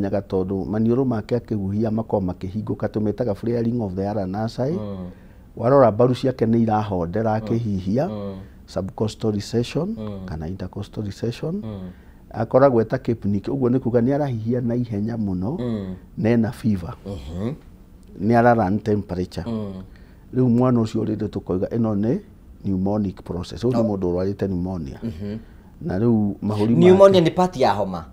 nyaga tondu manioro make akiguhia makoma kihingũka tumetaga flaring of the RNSI warora mbaru ciake nĩ irahondera akihihia subcostal recession kana intercostal recession akoragwo eta Kipnik uguo nĩ kuga nĩ arahihia na ihenya muno nena fever nĩ ararun temperature rĩu mwana ũcio rĩrĩ tukoiga ĩno nĩ pneumonic process ũyũ nĩ mũndũ ũrwarĩte pneumonia na rĩu mahũri pneumonia nĩ part ya homa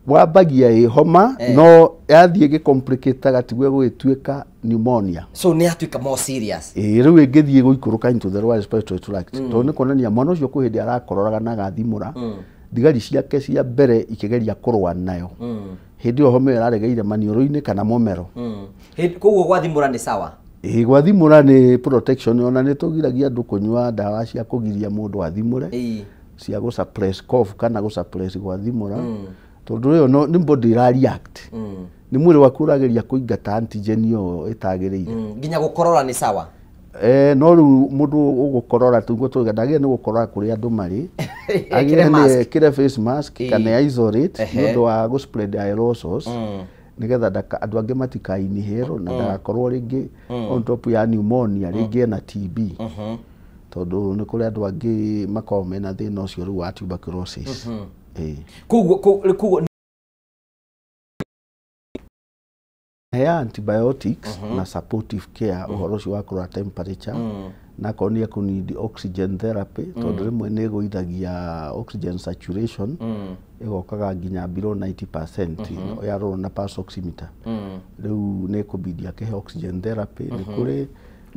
wambagia ĩ homa no yathiĩ gĩcomplicate gatigwe gũgĩtuĩka pneumonia so nĩ atuĩka more serious rĩu ĩngĩthiĩ gũikũrũka into the lower respiratory tract tondũ nĩ kuonania mwana ũcio kwĩ hĩndĩ arakororaga na agathimũra thigari ciake cia mbere ikĩgeria kũrũa nayo hĩndĩ ĩyo homa ĩraregeire maniũrũ-inĩ kana mũmero koguo gwathimũra nĩ sawa gwathimũra nĩ protection ona nĩ tũgiragia andũ kũnyua ndawa cia kũgiria mũndũ athimũre cia gũsuppress cough kana gũsuppress gwathimũra tondu ĩyo nĩ body react nĩ mwĩrĩ waku ũrageria kũingata antigen ĩyo ĩtagĩrĩire nginya gũkorora nĩ sawa no rĩu mũndũ ũgũkorora tuguo tũgenda ndagĩrĩire nĩ gũkorora kũrĩa andũ marĩ agĩrĩire face mask kana isolate nĩ ũndũ wa gũspread aerosols nigetha andũ angĩ matikainihĩrwo na ndagakorwo rĩngĩ on top ya pneumonia rĩngĩ na TB tondu nĩ kũrĩ andũ angĩ makoragwo mena thĩna ũcio rĩu wa tuberculosis koguo hea antibiotics na supportive care ũhoro ũcio wa kũrora temperature na konia kũnidi oxygen therapy tondu rĩmwe nĩ ĩgũithagia oxygen saturation ĩgokaga nginya below 90% yarorwo na pulse oximeter rĩu nĩ kũbidi akĩhe oxygen therapy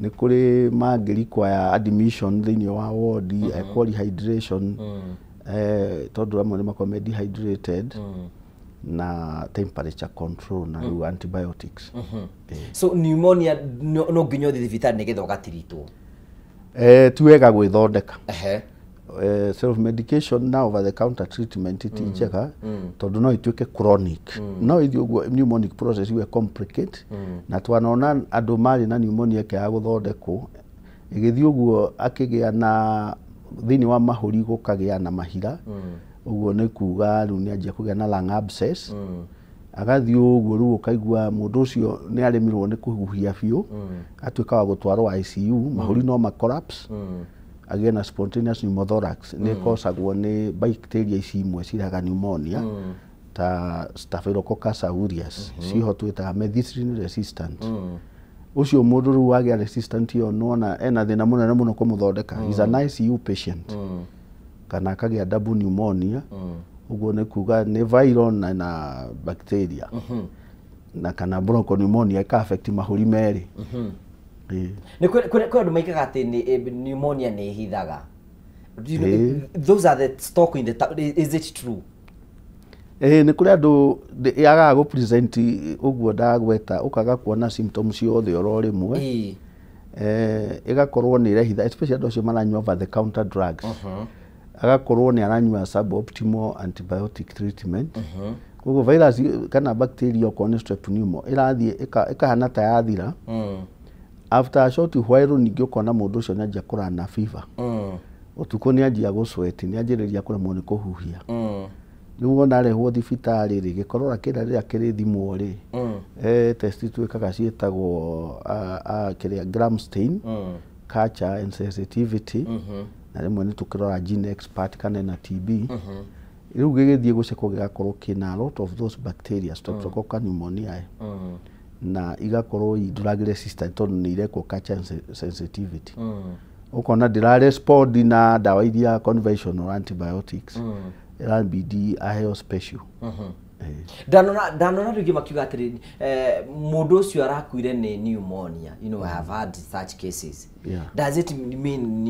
nĩ kũrĩ mangĩ require admission thĩinĩ wa ward ekwo rehydration tondu amwe nĩ makoragwo dehydrated na temperature control na rĩu antibiotics so pneumonia no nginya ũthiĩ thibitarĩ nĩgetha ũgatiritwo ti wega gwĩthondeka self medication na over the counter treatment ti njega tondu no ituĩke chronic no ithi ũguo pneumonic process iwe complicate na twanona andũ marĩ na pneumonia ya gũthondekwo ĩgĩthiĩ ũguo akĩgĩa na thĩinĩ wa mahũri gũkagĩa na mahira uguo nĩ kuga rĩu nĩ anjia kũgĩa na lung abscess agathiĩ ũguo rĩu ũkaigua mũndũ ũcio nĩ aremirwo nĩ kũhuhia biũ atuĩka wa gũtwarwo ICU mahũri no collapse agĩe na spontaneous pneumothorax nĩ kosagwo nĩ bacteria ici imwe ciraga pneumonia ta Staphylococcus aureus ciho twĩtaga methicillin resistant ucio mũndũ rĩu wagĩa resistant yo nona ena thĩna mũnene mũno kũmũthondeka is an ICU patient kana akagĩa double pneumonia uguo nĩ kuga nĩ viral na bacteria na kana bronchopneumonia ika affect mahũri merĩ nĩ kwĩ andũ maikaga atĩ pneumonia nĩ ihithaga those are the stock in the is it true nĩ kũrĩ andũ yagaga gũ present uguo ndagweta ukaga kuona symptoms ciothe oro rĩmwe igakorwo nĩ irehitha especially andũ acio maranyua over the counter drugs agakorwo nĩ aranyua suboptimal antibiotic treatment koguo virus kana bacteria okorwo nĩ strep pneumo ĩrathiĩ ĩkahana ta yathira after a short while ningĩ ũkona mũndũ ũcio nĩ anjia kũrana na fever ũtukũ nĩ anjia gũsweat nĩ anjĩrĩria kũremwo nĩ kũhuhia rĩu wona arehwo thibitarĩ rĩ gĩkorora kĩrĩa rĩrĩa kĩrĩ thimwo rĩ test twĩkaga ciĩtagwo kĩrĩa gram stain culture and sensitivity na rĩmwe nĩ tũkĩrora gene expert kana na TB rĩu gĩgĩthiĩ gũcekwo gĩgakorwo kĩna a lot of those bacteria Streptococcus pneumoniae na igakorwo i drug resistant tondũ nĩ irekwo culture sensitivity ũkona ndĩrarespond na ndawa iria conventional antibiotics ĩrabidi aheo special ndanona rĩngĩ makiuga atĩrĩrĩ mũndũ ũcio arakuire nĩ pneumonia you know I have had such cases does it mean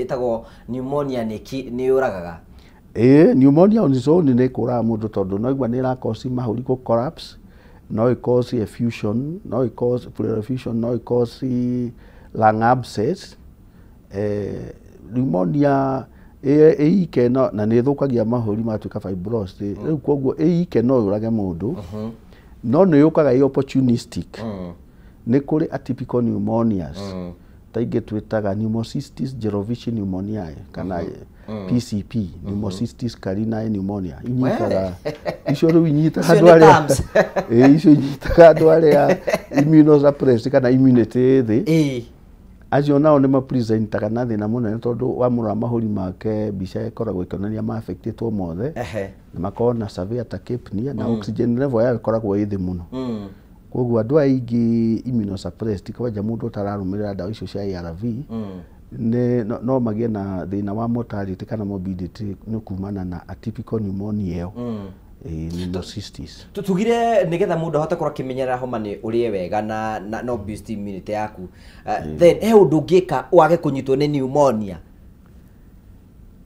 ĩtagwo pneumonia nĩ ũragaga pneumonia on its own nĩ kũraga mũndũ tondũ no igua nĩ ĩrakosi mahũri kũ collapse no ĩkosi effusion no ĩkosi pleural effusion no ĩkosi lung abscess pneumonia ĩike na nĩ thũkagia mahũri matuĩka fibrosed rĩu koguo ĩike no yũrage mũndũ no nĩ yũkaga ĩ opportunistic nĩ kũrĩ atypical pneumonias ta ingĩ twĩtaga pneumocystis jirovecii pneumoniae kana PCP pneumocystis carinii pneumonia inyitaga icio riu inyitaga andu aria icio inyitaga andu aria immunosuppressed kana immunity thi acio nao nĩ mapresentaga na thĩna mũnene tondũ wamũrora mahũri make mbica ĩkoragwo ĩkĩonania ma-affectĩtwo mothe na makorwo na severe tachypnea na oxygen level yao ĩkoragwo ĩ thĩ mũno. Koguo andũ aingĩ immunosuppressed kwanja mũndũ ũtararũmĩrĩra ndawa icio cia ARV no magĩe na thĩna wa mortality kana morbidity nĩ kumana na atypical pneumonia ĩyo. Pneumocystis tugire nigetha mundu ahote kora kimenyera homa ni urie wega na no boost immunity yaku then undu ngika wage kunyitwo ni pneumonia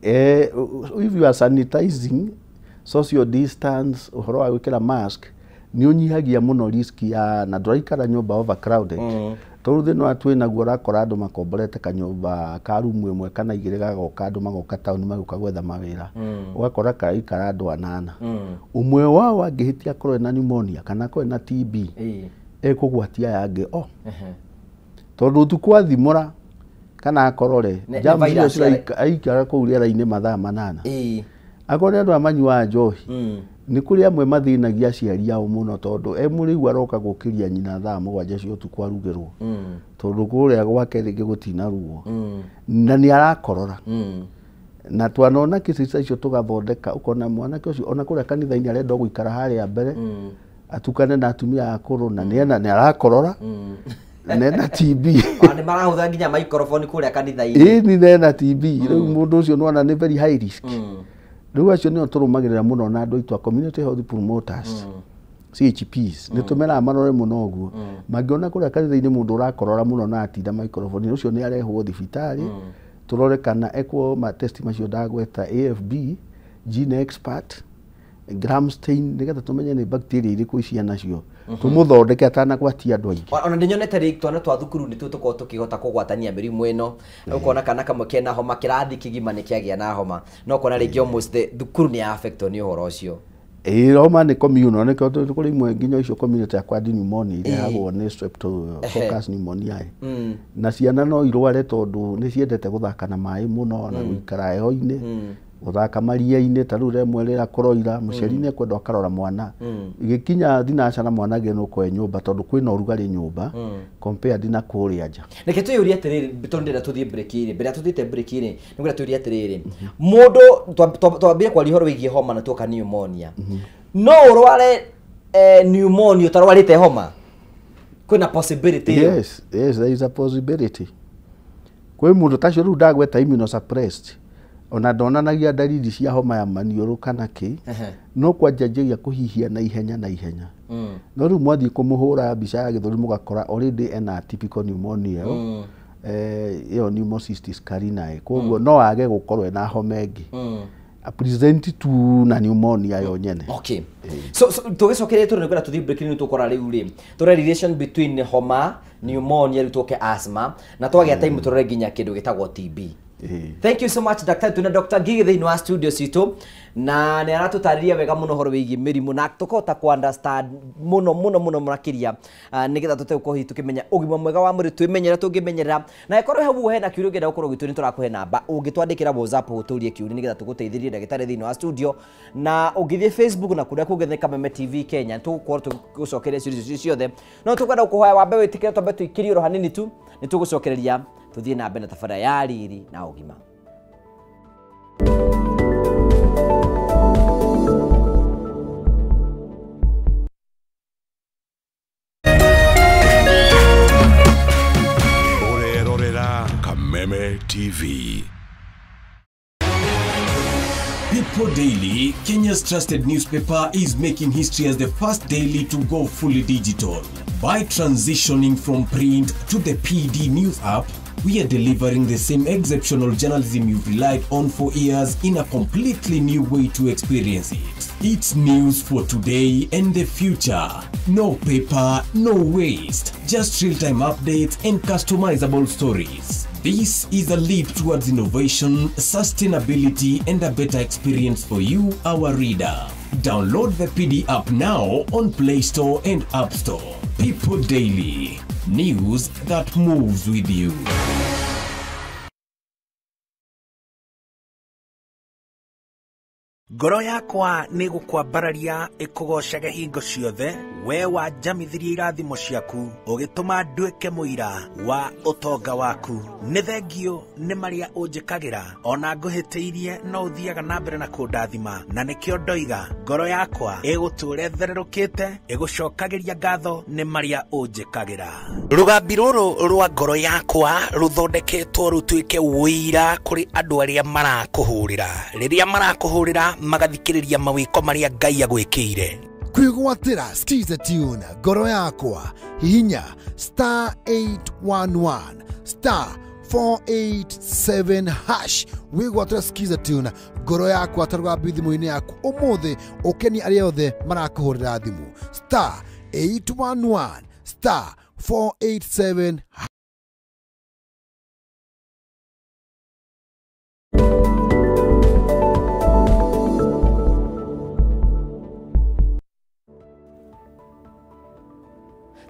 if you are sanitizing social distance uhoro wa gwikira mask ni unyihagia muno risk ya na nduraikara nyumba overcrowded tondu thino atwe naguo rakora andu makomborete kanyumba ka rumu imwe kana igire gagoka andu magoka town magoka gwetha mawira ugakora kaikara andu anana umwe wao angihitia korwe na pneumonia kana korwe na TB ekugwatia yange tondu tukwathimura kana akorore jamu aikara kuu riera-ini mathaa manana akore andu amanyua njohi ni kuri amwe mathinagia aciari ao muno tondu mũrĩu aroka gũkĩria nyina thaa 7 cia ũtukũ arugĩrwo tondu kũrĩa gwake rĩngĩ gũtina ruo na nĩ arakorora na twanona kĩcica icio tũgathondeka ukona mwanake ũcio ona kũrĩa kanitha-inĩ arenda gũikara harĩa mbere atukane na atumia akũrũ na nĩ arakorora nena TB ni marahutha nginya microphone kũrĩa kanitha-inĩ ni nena TB rĩu mũndũ ũcio nwana nĩ very high risk riu acio nĩo tũrũmagĩrĩra mũno na andũ aitũ community health promoters CHPs nĩ tũmera marore mũno ũguo mangĩona kũrĩa kanitha-inĩ mũndũ ũrakorora mũno na atinda microphone ũcio nĩ arehwo thibitarĩ tũrore kana ekwo ma test macio ndagweta AFB gene expert Gramstein nigetha tũmenye nĩ bacteria irĩkũ ici nacio tũmũthondeke atanagwatia andũ aingĩ ona ndĩnyonete rĩ twana twa thukuru nĩ tũkorwo tũkĩhota kũgwatania mĩrimũ ĩno ũkona kana kamwe kena homa kĩrathi kĩgima nĩ kĩagĩa na homa no kona rĩngĩ almost thukuru nĩ affectwo nĩ ũhoro ũcio Roma nĩ communal nĩ kũrĩ imwe nginya icio community ya quad pneumonia irehagwo nĩ streptococcus pneumoniae na ciana no irware tondu nĩ ciendete gũthaka na maĩ mũno na gũikara heho-inĩ guthaka maria-inĩ ta riu remwe rĩra kũroira mũciari nĩ ekwenda akarora mwana igĩkinya thinacara mwana geno kwa nyũmba tondu kwĩna ũrugarĩ nyũmba compared na kũrĩa nja reke twĩyũrie atĩrĩrĩ tondu ndĩrenda tũthiĩ break-inĩ mbere tũthiĩte break-inĩ nĩngwenda twĩyũrie atĩrĩrĩ mũndũ twambire kwaria ũhoro wĩgiĩ homa na tuoka pneumonia no ũrware pneumonia ũtarwarĩte homa kwĩna possibility yes there is a possibility kwĩ mũndũ ta cio rĩu ndagweta immunosuppressed ona ndonanagia dalili cia homa ya maniũrũ kana kĩ no kwanjanjĩria kũhihia na ihenya no rĩu mwathiĩ kũmũhũra mbica ya gĩthũri mũgakora already ena typical pneumonia ĩyo pneumocystis carinii koguo no age gũkorwo na homa ĩngĩ present tu na pneumonia yo nyene so tũgĩcokeria tũrĩ nĩkwenda tũthiĩ break-inĩ tũkora rĩu rĩ tũre relation between homa pneumonia rĩu tũke asthma na twagĩa time tũrore nginya kĩndũ gĩtagwo TB. Thank you so much Dr. Ngigi thĩinĩ wa studio citũ na nĩ aratũtarĩria wega mũno horo wĩgiĩ mĩrimũ na tũkahota ku understand mũno makĩria nĩgetha tũtegũkorwo hihi tũkĩmenya ũgima mwega wa mwĩrĩ twĩmenyera tũngĩmenyerera na ĩkorwo hau hena kiũria ũngĩenda gũkorwo gĩtũ nĩ tũrakũhe namba ũngĩtwandĩkĩra WhatsApp ũtũrie kiũria nĩgetha tũgũteithĩrie ndagĩtarĩ thĩinĩ wa studio na ũngĩthiĩ Facebook na kũrĩa kũngĩ nĩ Kameme TV Kenya tũgũkorwo tũgũcokeria ciũria ciothe no tũkwenda gũkũhoya wambe wĩtĩkĩre twambe tũikĩrie oro hanini tu nĩ tũgũcokereria tuthiĩ na mbere na tafadhali ya riri na ũgima. Orerorera Kameme TV. People Daily, Kenya's trusted newspaper, is making history as the first daily to go fully digital. By transitioning from print to the PD News app, we are delivering the same exceptional journalism you've relied on for years in a completely new way to experience it. It's news for today and the future. No paper, no waste. Just real-time updates and customizable stories. This is a leap towards innovation, sustainability, and a better experience for you, our reader. Download the PD app now on Play Store and App Store. People Daily. News that moves with you. Ngoro yakwa nĩ gũkwambararia ĩkũgocage hingo ciothe, we wanjamithirie irathimo ciaku ũgĩtũma nduĩke mũira wa ũtonga waku. Nĩ thengio nĩ marĩa ũnjĩkagĩra, ona ngũhĩtĩirie no ũthiaga na mbere na kũndathima, na nĩkĩo ndoiga ngoro yakwa ĩgũtũũre thererũkĩte ĩgũcokagĩria ngatho nĩ marĩa ũnjĩkagĩra. Rũgambi rũrũ rwa ngoro yakwa rũthondeketwo rũtuĩke ũira kũrĩ andũ arĩa marakũhũrĩra, rĩrĩa marakũhũrĩra magathikĩrĩria mawĩko marĩa Ngai agwĩkĩire. Kwĩgwatĩra skiza tune ngoro yakwa hihinya *811 *487# wĩgwatĩra skiza tune ngoro yakwa tarũgambi thimũ-inĩ yaku ũmũthĩ ũkeni arĩa othe marakũhũrĩra thimũ *811 *487#.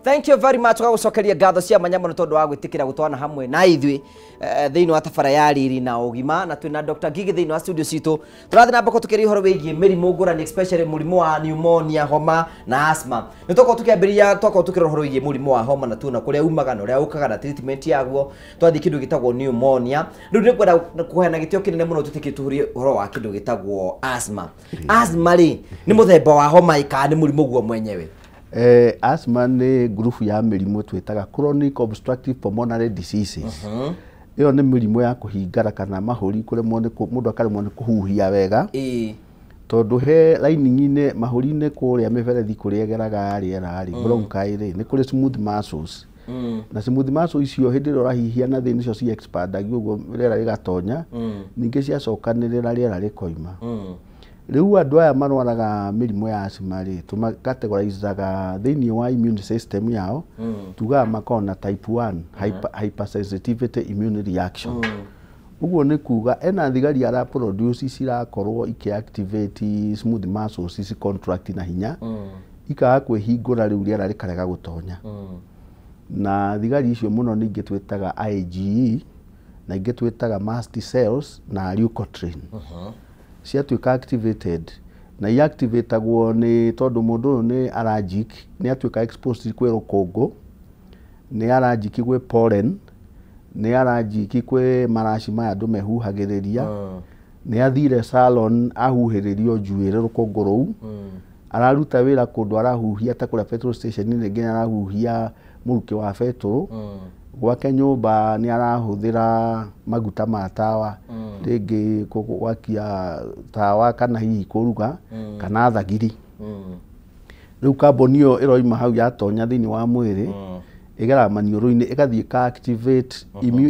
Thank you very much kwa gucokeria ngatho cia manyamo nĩ tondũ wa gwĩtĩkĩra gũtwana hamwe na ithuĩ thĩinĩ wa tabara ya riri na ũgima, na twĩna Dr. Gigi thĩinĩ wa studio citũ. Tũrathiĩ na mbere tũkĩrĩa ũhoro wĩgiĩ mĩrimũ ngũrani, especially mũrimũ wa pneumonia, homa na asthma. Nĩ tũkorwo tũkĩambĩrĩria tũkĩrĩa ũhoro wĩgiĩ mũrimũ wa homa na tuona kũrĩa umaga na ũrĩa ũkaga na treatment yaguo. Twathiĩ kĩndũ gĩtagwo pneumonia. Rĩu nĩ kwenda kũheana gĩtĩo kĩnene mũno tũtĩkĩ tũhũrie ũhoro wa kĩndũ gĩtagwo asthma. Asthma rĩ nĩ mũthemba wa homa ĩka nĩ mũrimũ guo mwenyewe. Asthma nĩ grupu ya mĩrimũ twĩtaga chronic obstructive pulmonary diseases. Ĩyo nĩ mĩrimũ ya kũhingara kana mahũri kũremwo nĩ mũndũ akaremwo nĩ kũhuhia wega. Tondũ he lining-inĩ mahũri-inĩ kũrĩa mĩberethi kũrĩa ĩgeraga rĩera rĩ bronchi-rĩ nĩ kũrĩ smooth muscles. Na smooth muscles icio hĩndĩ ĩrĩa ũrahihia na thĩ nĩcio ci-expandagio ũguo rĩera rĩgatonya, ningĩ ciacokanĩrĩra rĩera rĩkoima. Rĩu andũ aya marwaraga mĩrimũ ya asthma rĩ tũmakategorizaga thĩinĩ wa immune system yao, tugaga makoragwo na type 1 hypersensitivity immune reaction. Ũguo nĩ kuga ena thigari ara produce cirakorwo iki-activate smooth muscles ici contract na hinya, ikaga kwĩhingũra rĩu rĩera rĩkarega gũtonya. Na thigari icio mũno nĩ ingĩ twĩtaga IgE na ingĩ twĩtaga mast cells na leukotriene. Ciatuĩka activated na iactivatagwo nĩ tondũ mũndũ ũyũ nĩ allergic, nĩ atuĩka exposed kwĩ rũkũngũ, nĩ allergic kwĩ pollen, nĩ allergic kwĩ maraci maya andũ mehuhagĩrĩria, nĩ athire salon ahuhĩrĩrio njuĩrĩ rũkũngũ rũu, araruta wĩra kũndũ arahuhia ta kũrĩa petrol station ningĩ arahuhia mũrukĩ wa petrol, gwake nyũmba nĩ arahũthĩra maguta ma tawa, rĩngĩ gwakia tawa kana hihi kũruga kana thagiri. Rĩu kamboni ĩyo ĩroima hau yatonya thĩinĩ wa mwĩrĩ, ĩgeraga maniũrũ-inĩ ĩgathiĩ ka activate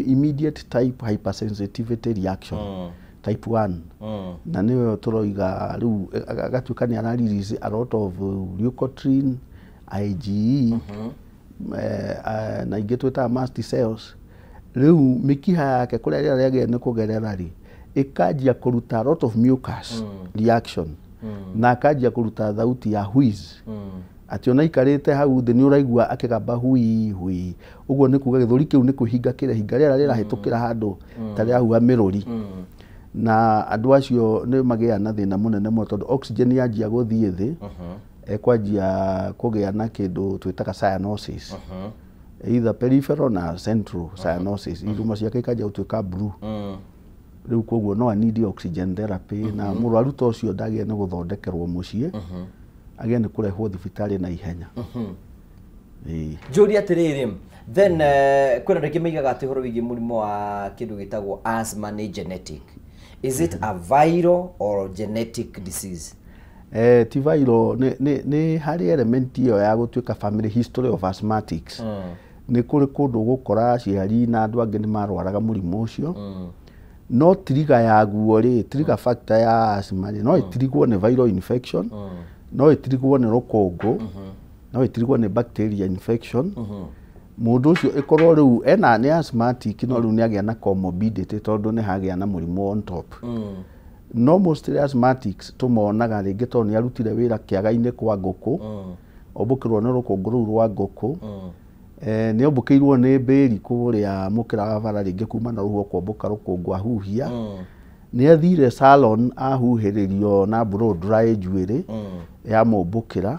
immediate type hypersensitivity reaction type 1. Na nĩyo tũroiga rĩu agatuĩka nĩ ara release a lot of leukotriene, IgE, na ingĩ twĩtaga mast cells. Rĩu mĩkiha yake kũrĩa rĩera rĩagĩrĩire nĩ kũgerera rĩ ĩkanjia kũruta a lot of mucus reaction, na akanjia kũruta thauti ya wheeze, atĩ ona ikarĩte hau thĩ nĩ ũraigua akĩgamba hui hui. Ũguo nĩ kuga gĩthũri kĩu nĩ kwĩhinga kĩrehinga rĩera rĩrahĩtũkĩra handũ ta rĩahuha mĩrũri. Na andũ acio nĩ magĩaga na thĩna mũnene mũno tondũ oxygen yanjia gũthiĩ thĩ, ekwanjia kũgĩa na kĩndũ twĩtaga cyanosis, either peripheral na central cyanosis, iruma ciake ikanjia gũtuĩka blue. Rĩu koguo no anidi oxygen therapy, na mũrwaru ta ũcio ndagĩe nĩ gũthondekerwo mũciĩ, agĩe nĩ kũrehwo thibitarĩ na ihenya. Njũria atĩrĩrĩ, then kwĩna andũ aingĩ maigaga atĩ ũhoro wĩgiĩ mũrimũ wa kĩndũ gĩtagwo asthma nĩ genetic. Is it a viral or genetic disease? Ti viral, nĩ harĩ element ĩyo ya gũtuĩka family history of asthmatics. Nĩ kũrĩ kũndũ gũkora aciari na andũ angĩ nĩ marwaraga mũrimũ ũcio. No trigger yaguo rĩ, trigger factor ya asthma rĩ, no ĩtirigwo nĩ viral infection, no ĩtirigwo nĩ rũkũngũ, no ĩtirigwo nĩ bacteria infection. Mũndũ ũcio ĩkorwo rĩu ena nĩ asthmatic no rĩu nĩ agĩa na comorbidity tondũ nĩ hagĩa na mũrimũ on top. No most asthmatics tũmonaga rĩngĩ tondũ nĩ arutire wĩra kĩaga-inĩ kwa ngũkũ, ombũkĩrwo nĩ rũkũngũ rũu rwa ngũkũ, nĩ ombũkĩirwo nĩ mbĩri kũrĩa mũkĩra wa bara rĩngĩ kuma na rũhuho kwambũka rũkũngũ ahuhia, nĩ athire salon ahuhĩrĩrio na blow dry njuĩrĩ ya mũmbũkĩra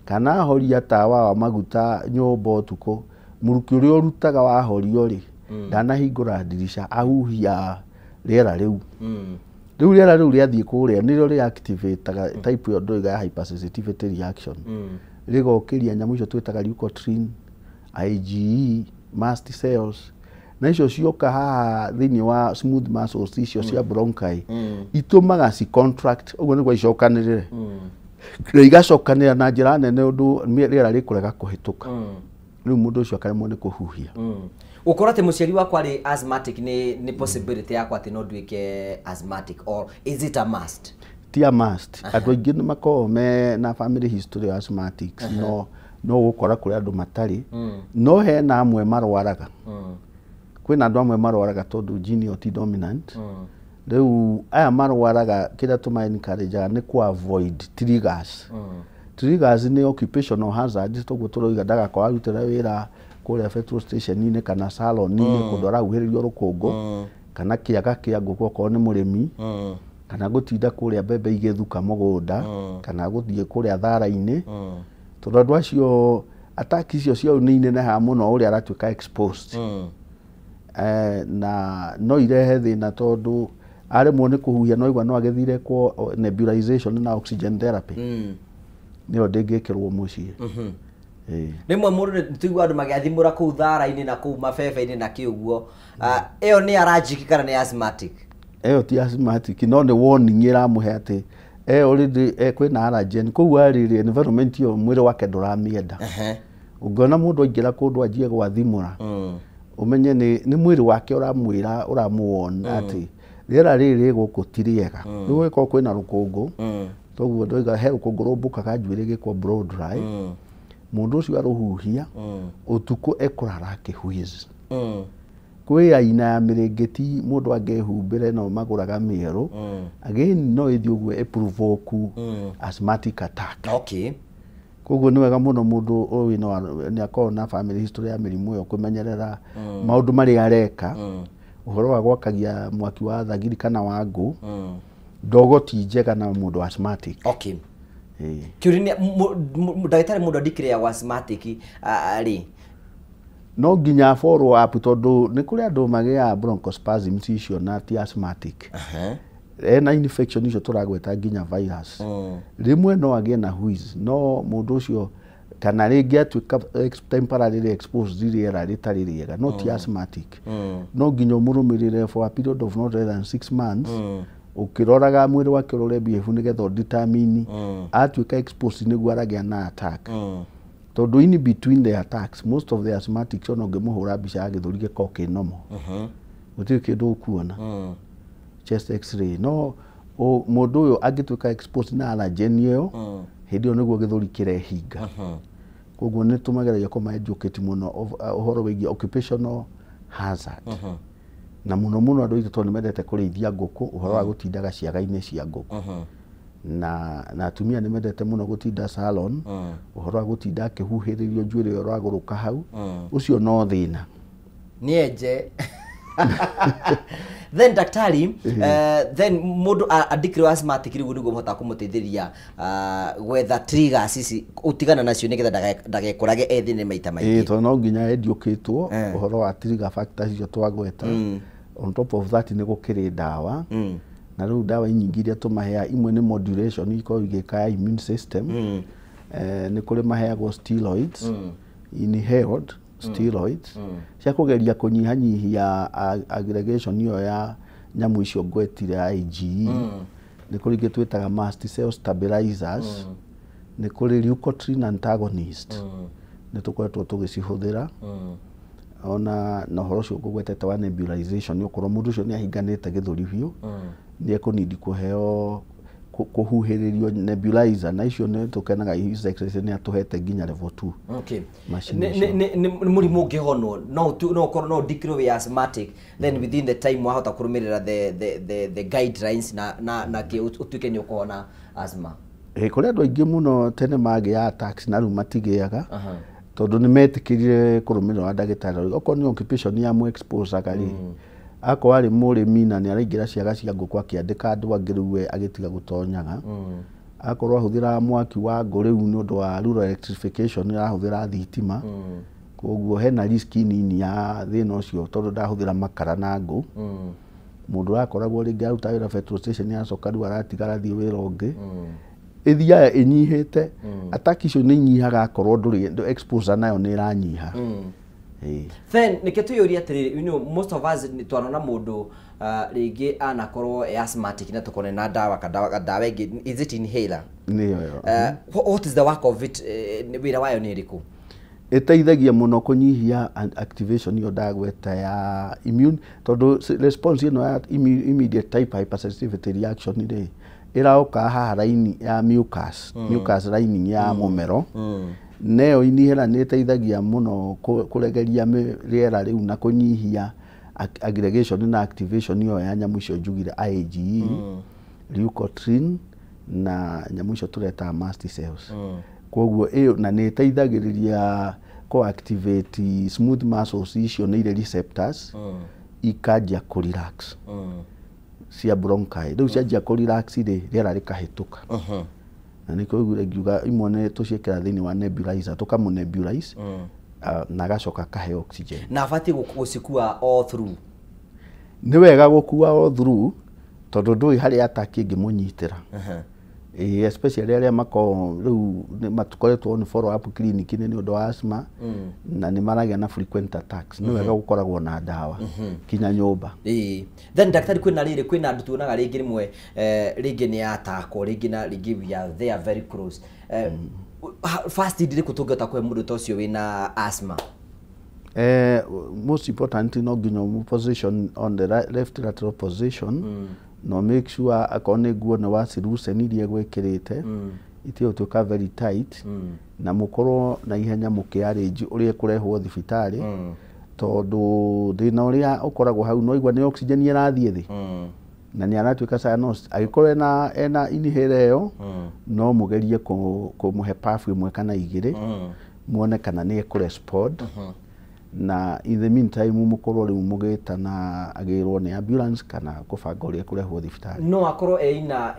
kana ahoria tawa wa maguta nyũmba ũtukũ mũrukĩ ũrĩa ũrutaga wahorio rĩ ndanahingũra ndirisha ahuhia rĩera rĩu rĩu rĩera rĩu rĩathiĩ kũrĩa nĩrĩo rĩactivateaga type ya ndoiga ya hypersensitivity reaction rĩgokĩria nyamũ icio twĩtaga leukotriene, IgE, mast cells na icio cioka haha thĩinĩ wa smooth muscles icio cia bronchi itũmaga ci contract ũguo nĩguo icokanĩrĩre na igacokanĩrĩra na njĩra nene ũndũ rĩera rĩkũrega kũhĩtũka rĩu mũndũ ũcio akaremwo nĩ kũhuhia Ukora te mũciari wakwa rĩ asthmatic ni possibility yakwa atĩ no nduĩke asthmatic or is it a must? Ti a must. Andũ aingĩ nĩ makoragwo me na family history ya asthmatics no gũkora kũrĩ andũ matarĩ no hena amwe marwaraga kwĩna andũ amwe marwaraga tondũ gene ĩyo ti dominant rĩu aya marwaraga kĩrĩa tũma encourage nĩ ku avoid triggers triggers nĩ occupational hazards toguo tũroiga ndagakorwo arutĩra wĩra kũrĩa petrol station-inĩ kana salon-inĩ kũndũ arahuhĩrĩrio rũkũngũ kana kĩaga kĩa ngũkũ okorwo nĩ mũrĩmi kana gũtinda kũrĩa mbembe igĩthuka mũgũnda kana gũthiĩ kũrĩa thara-inĩ tondũ andũ acio attack icio ciao nĩ inenehaga mũno ũrĩa aratuĩka exposed na no irehe thĩna tondũ aremwo nĩ kũhuhia no igua no agĩthire kwa nebulization na oxygen therapy nĩyo ndĩngĩkĩrwo mũciĩ Rimwe mũndũ tũigua andũ magĩathimũra kũu thara-inĩ na kũu mabebe-inĩ na kĩuguo ĩyo nĩ allergic kana nĩ asthmatic? Ĩyo ti asthmatic no nĩ warning ĩramũhe atĩ already kwĩna allergen kũu arĩrĩ environment ĩyo mwĩrĩ wake ndũramĩenda ũngĩona mũndũ aingĩra kũndũ anjie gwathimũra ũmenye nĩ mwĩrĩ wake ũramwĩra ũramũona atĩ rĩera rĩrĩ gũkũ ti rĩega rĩu gũkorwo kwĩna rũkũngũ toguo ndoiga he rũkũngũ rũmbũkaga njuĩrĩ gĩkwo blow dry mũndũ ũcio arũhuhia ũtukũ ekũrara akĩwheeze kwĩ aina ya mĩrĩngĩti mũndũ angĩhumbĩre no magũraga mĩerũ again no ĩthiĩ ũguo ĩprovoke asthmatic attack. Okay. Koguo nĩ wega mũno mũndũ ũyũ nĩ akorwo na family history ya mĩrimũ ĩyo kũmenyerera maũndũ marĩa areka ũhoro wa gwakagia mwaki wa thagiri kana wa ngũ ndogo ti njega na mũndũ asthmatic. Okay. Kiuria ndagĩtarĩ mũndũ declare asthmatic rĩ no nginya follow up tondũ nĩ kũrĩ andũ magĩa bronchospasms icio na ti asthmatic ena infection icio tũragweta nginya virus rĩmwe no agĩe na wheeze no mũndũ ũcio kana rĩngĩ atuĩka temporarily exposed rĩera rĩtarĩ rĩega no ti asthmatic no nginya ũmũrũmĩrĩre for a period of not less than 6 months ukiroraga mwĩrĩ wake ũrore BF nĩgetha determine atuĩka exposed nĩguo aragĩa na attack tondũ in between the attacks most of the asthmatics ono ngĩmũhũra mbica ya gĩthũri gĩkoragwo kĩ normal gũtirĩ kĩndũ ũkuona chest x-ray no mũndũ ũyũ angĩtuĩka exposed na allergen ĩyo hĩndĩ ĩyo nĩguo gĩthũri kĩrehinga koguo nĩ tũmageragia kũma-educate mũno ũhoro wĩgiĩ occupational hazard na mũno mũno andũ aitũ tondũ nĩmendete kũrĩithia ngũkũ ũhoro wa gũtindaga ciaga-inĩ cia ngũkũ na atumia nĩmendete mũno gũtinda salon ũhoro wa gũtinda akĩhuhĩrĩrio njuĩrĩ ĩyo rwagũrũka hau ũcio no thĩna nienje then daktari then mũndũ adikirwo asthmatic rĩu nĩguo mũhota kũmũteithĩria gwetha triggers ici ũtigana nacio nĩgetha ndagekũrage ethine maita maingĩ tondũ no nginya ediũkĩtwo ũhoro wa trigger factors icio twagweta on top of that nĩ gũkĩrĩ ndawa na rĩu ndawa nyingĩ iria tũmaheaga imwe nĩ modulation ikoragwo igĩka immune system nĩ kũrĩ maheagwo steroids inhaled steroids cia kũgeria kũnyihanyihia aggregation ĩyo ya nyamũ icio ngwetire IgE nĩ kũrĩ ingĩ twĩtaga mast cell stabilizers nĩ kũrĩ leukotriene antagonist nĩ tũkoretwo tũgĩcihũthĩra ona na ũhoro ũcio ngũgwetete wa nebulization nĩ ũkorwo mũndũ ũcio nĩ ahinganĩte gĩthũri biũ nĩ ekũnindi kũheo kũhuhĩrĩrio nebulizer na icio nĩ tũkenaga his exercise nĩ atũhete nginya level 2. Okay. Nĩ mũrimũ ũngĩhonwo no ũkorwo no declare we asthmatic then within the time wahota kũrũmĩrĩra the guidelines na ũtuĩke nĩ ũkũhona asthma. Kũrĩ andũ aingĩ mũno tene magĩa attacks na rĩu matigĩaga tondũ nĩ metĩkĩrire kũrũmĩrĩra ndagĩtarĩ okorwo nĩ occupation ya mu expose rĩ ako ari mũrĩmi na nĩ araingĩra ciaga cia ngũkũ akĩandĩka andũ angĩ rĩu we agĩtiga gũtonyaga akorwo ahũthĩra mwaki wa ngũ rĩu nĩ ũndũ wa rural electrification arahũthĩra thitima koguo hena risk nini ya thĩna ũcio tondũ ndahũthĩra makara na ngũ mũndũ ũrakoragwo rĩngĩ aruta wĩra petrol station yacoka rĩu aratigara thiĩ wĩra ũngĩ ĩthiaga ĩnyihĩte attack icio nĩ inyihaga akorwo ndũrĩ exposure nayo nĩ ĩranyiha. Then nĩkĩ tuyũria atĩrĩrĩ, you know, most of us twanona mũndũ rĩngĩ anakorwo asthmatic na tukone na dawa ĩngĩ, is it inhaler? What is the work of it? Wĩra wayo nĩ ĩrĩkũ? Ĩteithagia mũno kũnyihia activation yo ndagweta ya immune tondũ response ĩno ya immediate type hypersensitivity reaction rĩ ĩraoka haha raini ya mucus lining ya mũmero neo inihera nĩ ĩteithagia mũno kũregeria rĩera rĩu na kũnyihia aggregation na activation yo ya nyamũ icio njugire IgE leukotriene na nyamũ icio tũreta mast cells koguo ĩyo na nĩ ĩteithagĩrĩria co-activate smooth muscles icio nĩ irĩ receptors ikanjia kũrelax cia bronchi rĩu cianjia kũrelax rĩ rĩera rĩkahĩtũka na nĩ koguo ngiuga imwe nĩ tũciĩkĩra thĩinĩ wa nebulizer tũkamũnebulize na gacoka kahe oxygen na abatiĩ gũcikua all through. Nĩ wega gũkua all through tondũ ndũĩ harĩa attack ĩngĩmũnyitĩra especially arĩa mako rĩu matukoretwo on follow up clinic nĩ ũndũ wa asthma na nĩ maragĩa na frequent attacks nĩ wega gũkoragwo na dawa kinya nyũmba. Then daktari kwĩna andũ tuonaga rĩngĩ rĩmwe rĩngĩ nĩ atakwo rĩngĩ na rĩngĩ we are there very close first aid rĩkũ tũngĩhota kũhe mũndũ ta ũcio wĩna asthma? Most important no nginya position on the left lateral position no make sure akone guo na wacirusenirie gwĩkĩrĩte itio tuka very tight na mũkorwo na ihenya mũkĩarĩnji ũrĩa kũrehwo thibitarĩ tondũ thĩna ũrĩa ũkoragwo hau no igwa nĩ oxygen ĩrathiĩ thĩ na nĩ aratuĩka cyanosis agĩkorwo ena inhaler ĩyo no mũgerie kũmũhe puff ĩmwe kana igĩrĩ muone kana nĩ ekũrespond na in the meantime mũkorwo rĩu mũgĩta na agĩrwo nĩ ambulance kana kũbanga ũrĩa kũrehwo thibitarĩ. No akorwo ina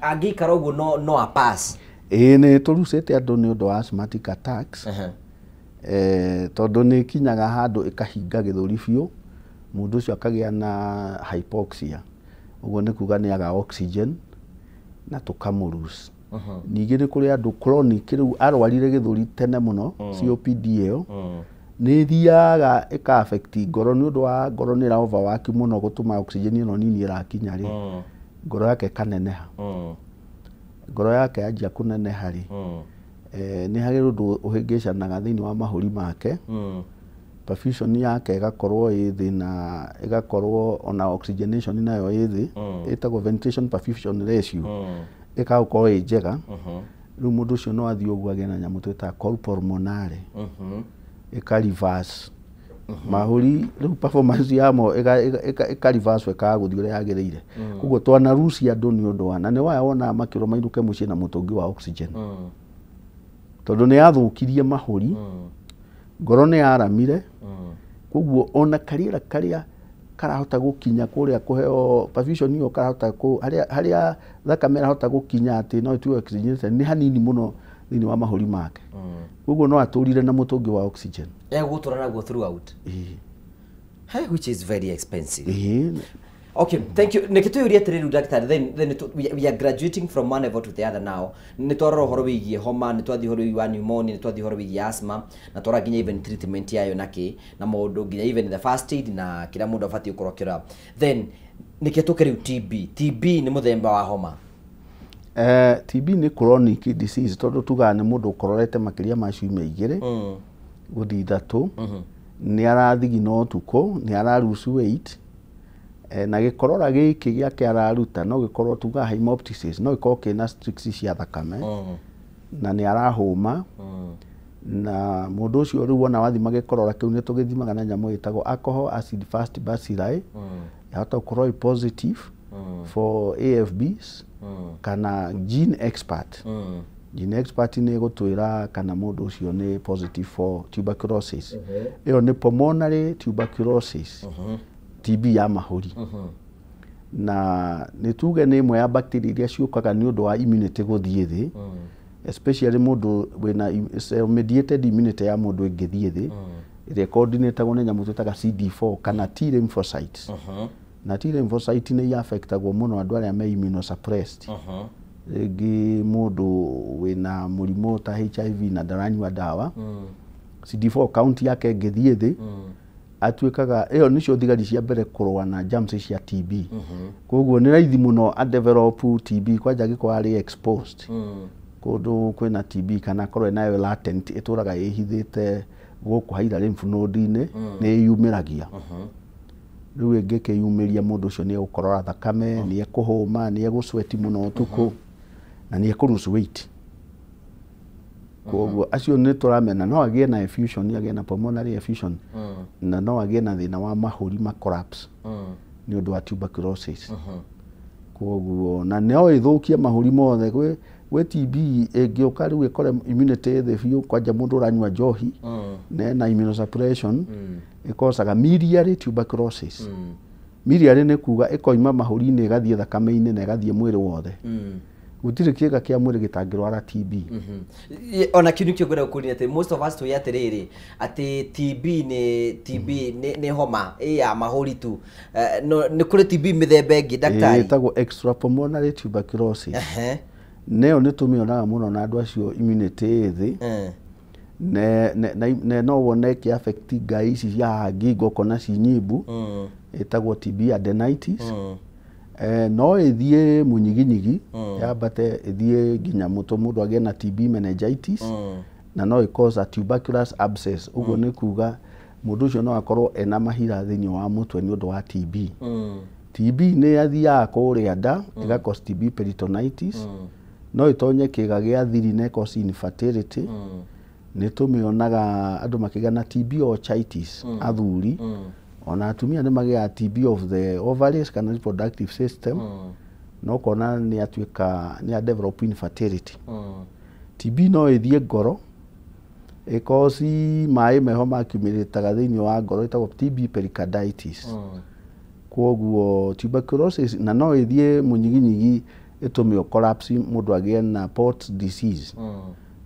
angĩikara ũguo no a pass. Nĩ tũrucĩte andũ nĩ ũndũ wa asthmatic attacks tondũ nĩ kinyaga handũ ĩkahinga gĩthũri biũ mũndũ ũcio akagĩa na hypoxia ũguo nĩ kuga nĩ aga oxygen na tũkamũruce. Ningĩ nĩ kũrĩ andũ chronic rĩu arwarire gĩthũri tene mũno COPD ĩyo nĩ thiaga ĩka affect ngoro nĩ ũndũ wa ngoro nĩ overwork mũno gũtũma oxygen ĩno nini ĩrakinya rĩ ngoro yake kaneneha ngoro yake yanjia kũneneha rĩ nĩ harĩ ũndũ ũhĩngĩcanaga thĩinĩ wa mahũri make perfusion yake ĩgakorwo ĩ thĩ na ĩgakorwo ona oxygenation nayo ĩ thĩ ĩtagwo ventilation perfusion ratio ĩkaũkorwo ĩ njega rĩu mũndũ ũcio no athiĩ ũguo agĩa na nyamũ twĩtaga cor pulmonale ĩka reverse mahũri rĩu performance yamo ĩka reverse ĩkaga gũthiĩ ũrĩa yagĩrĩire koguo twanarucia andũ nĩ ũndũ wa na nĩ wona makĩro mainũke mũciĩ na mũtũngi wa oxygen tondũ nĩ yathũkirie mahũri ngoro nĩ yaramire koguo ona karĩera karĩa karahota gũkinya kũrĩa kũheo perfusion ĩyo karahota harĩa thakame ĩrahota gũkinya atĩ no ĩtuĩke oxygen nĩ hanini mũno thĩinĩ wa mahũri make koguo no atũrire na mũtũngi wa oxygen egũtũra naguo throughout which is very expensive. Okay, thank you. Nikituuria atiriru daktari, then we are graduating from one level to the other now. Nitwarora horo wigie homa, nitwathi horo wa pneumonia, nitwathi horo wigie asthma, na twara ginya even treatment yayo naki na maundu ginya even the first aid na kila mundu afati ukorokera. Then nikituke riu TB ni muthemba wa homa. TB ni chronic disease tondu tuga ni mundu ukororete makiria ma ciumia igiri guthi ithatu ni arathigina utuko ni araruce weight na gikorora giki giake araruta no gikorwo tuga hemoptysis no gikorwo kina strictures cia thakame na ni arahuma na mundu ucio riu wona wathima gikorora kiu ni tugithimaga na nyamu itagwo alcohol acid fast bacilli yahota gukorwo positive for AFBs kana gene expert gene expert nä gå twä ra kana må ndå å cio nä positive for tuberculosis ä yo nä pulmonary tuberculosis TB ya mahåri na nä tuge nä ĩmwe ya bacteria iria ciũkaga nĩ ũndũ wa immunity gũthiĩ thĩ especially må ndå wĩna mediated immunity ya må ndå ĩngĩthiĩ thĩ ĩrĩa coordinatagwo nĩ nyamũ twĩtaga CD4 kana T lymphocytes na T lymphocytes nĩ affectagwo mũno andũ arĩa me immunosuppressed rĩngĩ mũndũ wĩna mũrimũ ta HIV na ndaranyua ndawa CD4 count yake ĩngĩthiĩ thĩ atuĩkaga ĩyo nĩcio thigari cia mbere kũrũa na germs cia TB koguo nĩ raithi mũno a develop TB kwanja gĩkorwo arĩ exposed kũndũ kwĩna TB kana korwo nayo latent ĩtũraga ĩhithĩte gũkũ haira lymph node-inĩ nĩ yumĩragia rĩu ĩngĩkĩyumĩria mũndũ ũcio nĩ egũkorora thakame nĩ ekũhũma nĩ egũsweat mũno ũtukũ na nĩ ekũ-lose weight koguo acio nĩ tũramena no agĩe na effusion agĩe na pulmonary effusion na no agĩe na thĩna wa mahũri ma collapse nĩ ũndũ wa tuberculosis koguo na no ĩthũkie mahũri mothe gwĩ TB ĩngĩũka rĩu ĩkore immunity thĩ biũ kwanja mũndũ ũranyua njohi na immunosuppression ĩkosaga miliary tuberculosis miliary nĩ kuga ĩkoima mahũri-inĩ ĩgathiĩ thakame-inĩ na ĩgathiĩ mwĩrĩ wothe gũtirĩ kĩga kĩa mwĩrĩ gĩtangĩrwara TB ona kiugo kĩo ngwenda gũkũria atĩ most of us tũĩ atĩrĩrĩ atĩ TB nĩ homa ya mahũri tu nĩ kũrĩ TB mĩthemba ĩngĩ daktari ĩtagwo extrapulmonary tuberculosis nĩyo nĩ tũmĩonaga mũno na andũ acio immunity thĩ na no wone kĩ affect ngai ici cia ngingo kona ci nyimbu ĩtagwo TB adenitis no ĩthiĩ mũnyiginyigi yambate ĩthiĩ nginya mũndũ agĩe na TB meningitis na no ĩcause tuberculous abscess ũguo nĩ kuga mũndũ ũcio no akorwo ena mahira thĩinĩ wa mũtwe nĩ ũndũ wa TB TB nĩ athiaga kũrĩa nda ĩgakos TB peritonitis no ĩtonye kĩga gĩa thiri na ĩcause infertility nĩ tũmĩonaga andũ makĩgĩa na TB orchitis athuri ona atumia nĩ magĩaga TB of the ovaries kana reproductive system no kona nĩ atuĩka nĩ develop infertility TB no ĩthiĩ ngoro ĩcause maĩ meho makiumĩrĩtaga thĩinĩ wa ngoro ĩtagwo TB pericarditis koguo tuberculosis na no ĩthiĩ mũnyiginyigi ĩtũme collapse mũndũ agĩe na Port disease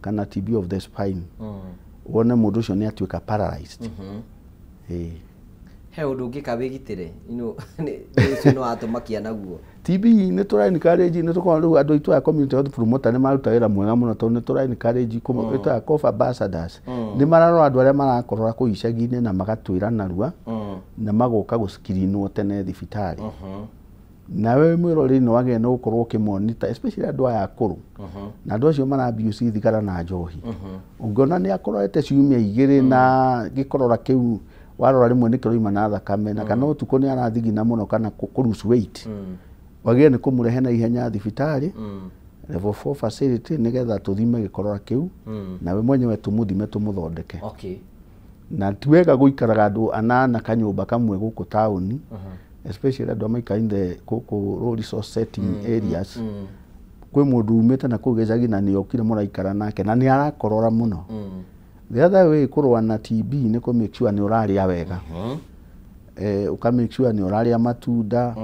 kana TB of the spine wone mũndũ ũcio nĩ atuĩka paralyzed he ũndũ ũngĩka wĩgitĩre nĩ no atũmakia naguo TB nĩ tũra encourage nĩ tũkorwo rĩu andũ aitũ a community health promoter nĩ maruta wĩra mwega mũno tondũ nĩ tũra encourage ĩtwa cough ambassadors nĩ mararora andũ arĩa marakorora kũu icagi-inĩ na magatwĩra narua na magoka gũscreenwo tene thibitarĩ na wewe mwĩroreri nĩ wagĩrĩirwo nĩ gũkorwo ũkĩmonitor especially andũ aya akũrũ na andũ acio mara abuse thigara na njohi ũngĩona nĩ akororete ciumia igĩrĩ na gĩkorora kĩu warora rĩmwe nĩ kĩroima na thakame na kana ũtukũ nĩ arathigina mũno kana kũ-lose weight wagĩrĩirwo nĩ kũmũrehe na ihenya thibitarĩ level 4 facility nĩgetha tũthime gĩkorora kĩu na we mwenyewe tũmũthime tũmũthondeke na ti wega gũikaraga andũ anana kanyũmba kamwe gũkũ taũni especially andũ maikainde gũkũ resource setting areas kwĩ mũndũ umĩte na kũu gĩcagi na nĩ okire mũraikara nake na nĩ arakorora mũno the other way kũrũa na TB nĩ kũ make sure nĩ ũrarĩa wega ũka make sure nĩ ũrarĩa matunda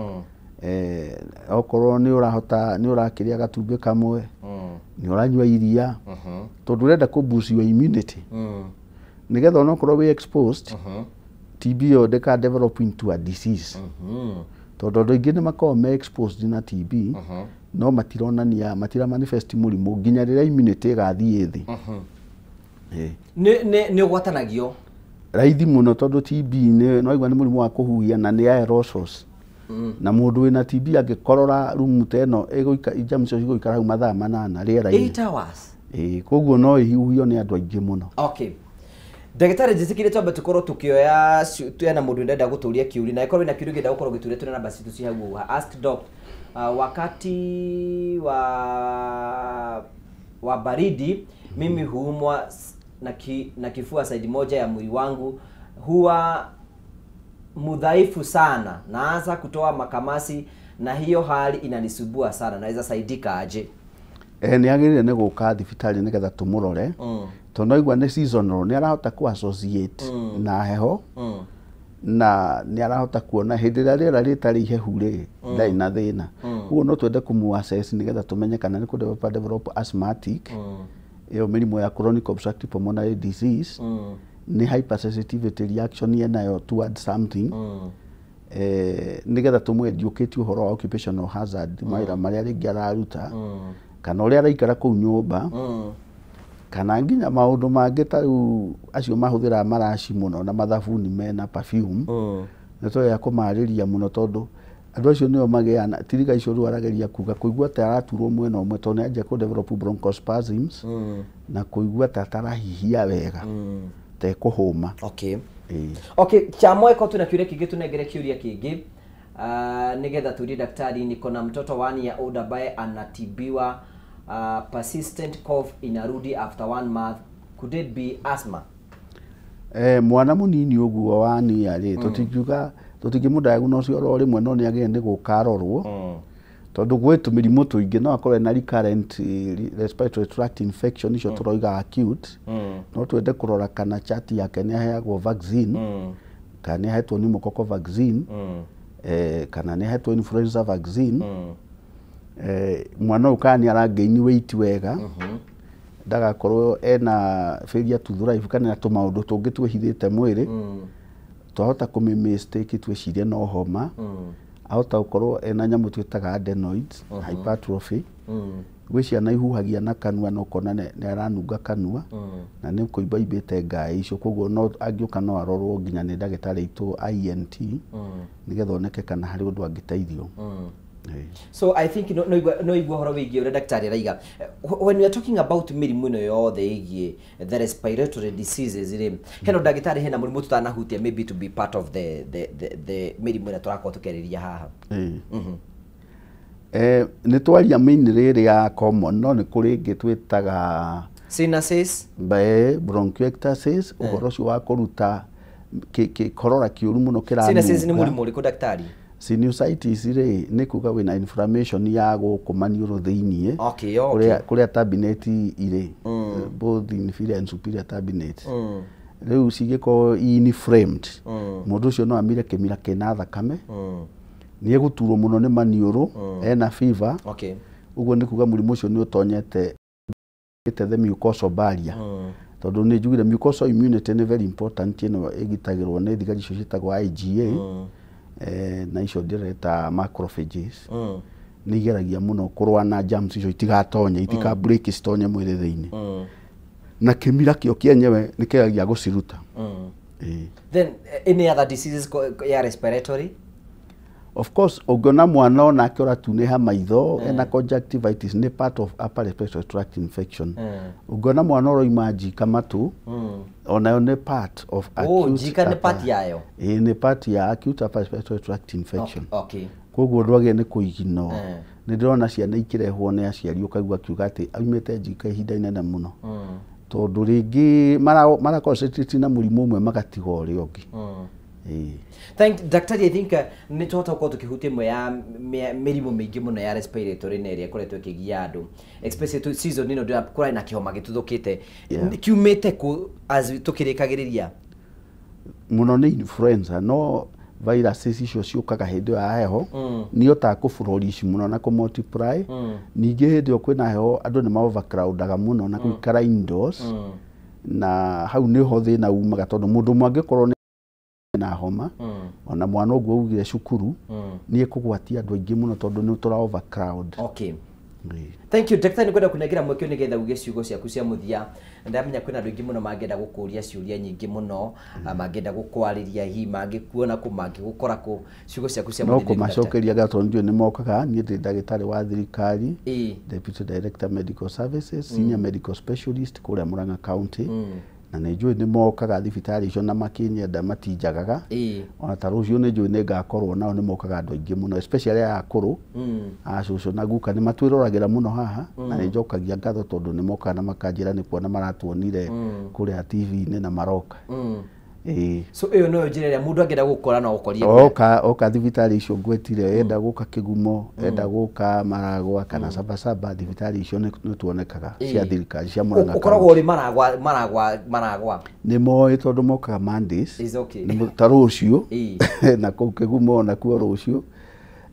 okorwo nĩ ũrahota nĩ ũrakĩrĩa gatumbĩ kamwe nĩ ũranyua iria tondũ ũrenda kũ boost your immunity nĩgetha onokorwo wĩ exposed TB yo ndeka develop into a disease tondũ andũ aingĩ nĩ makoragwo me exposed na TB no matironania matira manifest mũrimũ nginya rĩrĩa immunity ĩgathiĩ thĩ nĩ ũgwatanagio raithi mũno tondũ TB no aigua nĩ mũrimũ wa kũhuhia na nĩ aerosols na mũndũ wĩna TB angĩkorora rumu ta ĩno germs icio cigũikara hau mathaa 8 rĩera-inĩ 8 hours koguo no ĩhuhio nĩ andũ aingĩ mũno ndagĩtarĩ njĩtĩkĩre twambe tũkorwo tũkĩoya twena mũndũ ndenda gũtũria kiũri na ĩkorwo ĩna kiũri ngenda gũkorwo gĩtũria twĩna namba citũ ci hau ũguo ask doc wakati wa baridi mimi huumwa na kifua side moja ya mwili wangu huwa mudhaifu sana, naanza kutoa makamasi na hiyo hali inanisumbua sana, naweza saidika aje? nĩ agĩrĩire nĩ gũka thibitarĩ nĩgetha tũmũrore tondũ noigua nĩ seasonal, nĩ arahota ku associate na heho na nĩ arahota kuona hĩndĩ ĩrĩa rĩera rĩtarĩ ihehu rĩ ndarĩ na thĩna. Ũguo no twende kũmũ-assess nĩgetha tũmenye kana nĩ kũ-develop asthmatic, ĩyo mĩrimũ ya chronic obstructive pulmonary disease, nĩ hypersensitivity reaction yenayo towards something, nĩgetha tũmũ-educate ũhoro wa occupational hazard, mawĩra marĩa rĩngĩ araruta, kana ũrĩa araikara kũu nyũmba, kana nginya maũndũ mangĩ ta rĩu acio mahũthĩra maraci mũno na mathabuni mena perfume, nĩ twagĩrĩirwo kũmarĩria mũno tondũ andũ acio nĩo magĩana tiriga icio rĩu arageria kuga kũigua ta araturwo mwena ũmwe tondũ nĩ anjia kũ-develop bronchospasms na kũigua ta atarahihia wega tekũhũma. Okay, Chamweko tuna kiuria kingĩ tunengere kiuria kingĩ nigetha tuurie daktari, niko na mtoto 1 year old ambaye anatibiwa persistent cough inarudi after 1 month, could it be asthma? Mwana mũnini ũguo wa 1 year rĩ tũtingĩmũdiagnose oro rĩmwe, no nĩ agĩrĩire nĩ gũka arorwo tondũ gwĩ tũmĩrimũ tũingĩ no akorwo na recurrent respiratory tract infection, icio tũroiga acute, no twende kũrora kana chati yake nĩ aheagwo vaccine, kana nĩ ahetwo pneumococcal vaccine, kana nĩ ahetwo influenza vaccine. Mwana ũyũ kana nĩ aragain weight wega, ndagakorwo ena failure to thrive kana tũmaũndũ tũngĩ twĩhithĩte mwĩrĩ, twahota kũmĩ-mistake twĩcirie no homa, ahota gũkorwo ena nyamũ twĩtaga adenoids, hypertrophy, gwĩ ciana ihuhagia na kanua na ũkona nĩ aranunga kanua na nĩ kũimba imbĩte ngaĩ icio, koguo no angĩũka no arorwo nginya nĩ ndagĩtarĩ aitũ INT nĩgetha oneke kana harĩ ũndũ angĩteithio. So I think no igua horo wĩgiĩ ũrĩa daktari araiga, when we are talking about mĩrimũ ĩno yothe ĩgiĩ the respiratory diseases rĩ, heno daktari hena mũrimũ tutanahutia maybe to be part of the mĩrimũ ĩrĩa tũrakorwo tũkĩarĩria haha? Nĩ twaria mainly rĩrĩ ya common, no nĩ kũrĩ ĩngĩ twĩtaga sinuses, bronchiectasis, ũhoro ũcio wa kũruta korora kĩũru mũno kĩranunga. Sinuses nĩ mũrimũ ũrĩkũ daktari? Sinusitis rĩ nĩ kuga wĩna inflammation ya gũkũ maniũrũ thĩiniĩ, kũrĩa turbinate irĩ, both inferior and superior turbinates. Rĩu cigĩkorwo inflamed, mũndũ ũcio no amire kĩmira kĩna thakame, nĩ egũturwo mũno nĩ maniũrũ, ena fever. Ũguo nĩ kuga mũrimũ ũcio nĩ ũtonyete the mucosal barrier, tondũ nĩ njugire mucosal immunity nĩ very important, ĩno ĩgitagĩrwo nĩ thigari icio ciĩtagwo IgA, na icio ndĩreta macrophages, nĩ igeragia mũno kũrũa na germs icio itigatonye, itika break citonye mwĩrĩ thĩinĩ, na kĩmira kĩo kĩenyewe nĩ kĩgeragia gũciruta. Then any other diseases ya respiratory? Of course, ũngĩona mwana ona akĩora tunĩha maitho, ena conjunctivitis, nĩ part of upper respiratory tract infection. Ũngĩona mwana ũroima njika matũ, onayo nĩ part of acute. Njika nĩ part yayo? Nĩ part ya acute upper respiratory tract infection. Koguo ndwagĩrĩire nĩ kũiginwo. Nĩ ndĩrona ciana ikĩrehwo nĩ aciari ũkaigua akiuga atĩ aumĩte njika ihinda inene mũno, tondũ rĩngĩ maraconcentrate na mũrimũ ũmwe magatiga ũrĩa ũngĩ. Daktari, I think nĩ tũhota gũkorwo tũkĩhutia ĩmwe ya mĩrimũ mĩingĩ mũno ya respiratory na ĩrĩa ĩkoretwo ĩkĩgia andũ, especially season ĩno ndĩra kũrĩ na kĩhoma gĩtuthũkĩte, kiumĩte kũ as tũkĩrĩkagĩrĩria? Mũno nĩ influenza, no viruses icio ciũkaga hĩndĩ ĩyo ya heho, nĩ yotaga kũ-flourish mũno na kũ-multiply. Ningĩ hĩndĩ ĩyo kwĩna heho andũ nĩ ma-overcrowdaga mũno na gũikara indoors, na hau nĩho thĩna umaga, tondũ mũndũ ũmwe angĩkorwo na homa, ona mwana ũguo ugire cukuru, nĩ ekũgwatia andũ aingĩ mũno tondũ nĩ tũra overcrowd. Thank you daktari, nĩkwenda kunengera mweke nĩgetha uge ciugo ciaku cia muthia. Ndamenya kwĩna andũ aingĩ mũno mangĩenda gũkũria ciũria nyingĩ mũno, mangĩenda gũkwarĩria hihi mangĩkuona kũ mangĩgũkora kũ, ciugo ciaku cia muthia. No kũmacokeria gatũ ndio nĩ mokaga, niĩ ndĩ ndagĩtarĩ wa thirikari, Deputy Director Medical Services, Senior Medical Specialist kũrĩa Murang'a County, na nĩ njũĩ nĩ mokaga thibitarĩ icio na makĩnyenda matinjagaga, ona ta rũciũ nĩ njũĩ nĩ ngakorwo nao, nĩ mokaga andũ aingĩ mũno, especially aya akũrũ, acũcũ na guka nĩ matwĩroragĩra mũno haha, na nĩ njokagia ngatho tondũ nĩ mokaga na makanjĩra nĩ kuona maratuonire kũrĩa TV-inĩ na maroka. So iyo no njira mundu angenda gukora na ukorie oka thibitari icio ngwetire enda guka Kigumo enda guka Maragwa kana Sabasaba thibitari icio nĩ tuonekaga cia thirikari cia Murang'a ukoragwo uri Maragwa nĩ moĩ tondu mokaga Mondays nĩ ta rũciũ na kũu Kigumo na kuo rũciũ